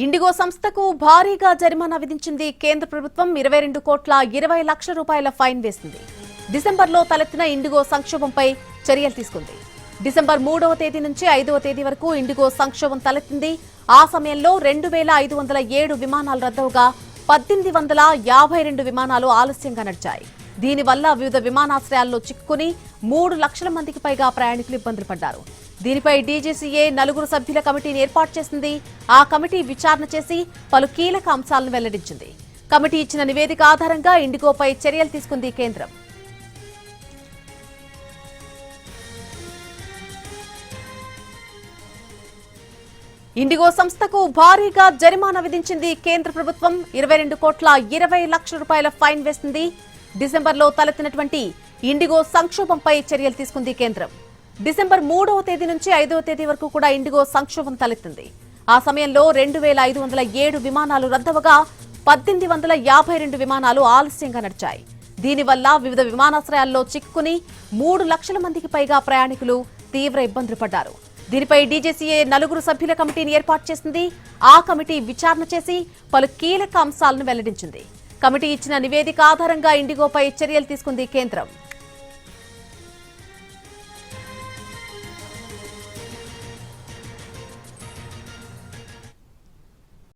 IndiGo సంస్థకు భారీగా జరిమానా విధించింది కేంద్ర ప్రభుత్వం. 22,20,00,000 రూపాయల ఫైన్ వేసింది. డిసెంబర్లో తలెత్తిన ఇండిగో సంక్షోభంపై చర్యలు తీసుకుంది. డిసెంబర్ 3వ తేదీ నుంచి 5వ తేదీ వరకు ఇండిగో సంక్షోభం తలెత్తింది. ఆ సమయంలో 2,507 విమానాలు రద్దవుగా 1,852 విమానాలు ఆలస్యంగా నడిచాయి. దీనివల్ల వివిధ విమానాశ్రయాల్లో చిక్కుకుని 3 లక్షల మందికి పైగా ప్రయాణికులు ఇబ్బందులు పడ్డారు. దీనిపై డీజీసీఏ 4 సభ్యుల కమిటీని ఏర్పాటు చేసింది. ఆ కమిటీ విచారణ చేసి పలు కీలక అంశాలను వెల్లడించింది. కమిటీ ఇచ్చిన నివేదిక ఆధారంగా ఇండిగోపై చర్యలు తీసుకుంది కేంద్రం. ఇండిగో సంస్థకు భారీగా జరిమానా విధించింది కేంద్ర ప్రభుత్వం. 22,20,00,000 రూపాయల ఫైన్ వేసింది. డిసెంబర్లో తలెత్తినటువంటి ఇండిగో సంక్షోభంపై చర్యలు తీసుకుంది కేంద్రం. డిసెంబర్ 3వ తేదీ నుంచి 5వ తేదీ వరకు కూడా ఇండిగో సంక్షోభం తలెత్తింది. ఆ సమయంలో 2,507 విమానాలు రద్దవగా 1,852 విమానాలు ఆలస్యంగా నడిచాయి. దీనివల్ల వివిధ విమానాశ్రయాల్లో చిక్కుకుని 3 లక్షల మందికి పైగా ప్రయాణికులు తీవ్ర ఇబ్బందులు పడ్డారు. దీనిపై డీజీసీఏ 4 సభ్యుల కమిటీని ఏర్పాటు చేసింది. ఆ కమిటీ విచారణ చేసి పలు కీలక అంశాలను వెల్లడించింది. కమిటీ ఇచ్చిన నివేదిక ఆధారంగా ఇండిగోపై చర్యలు తీసుకుంది కేంద్రం.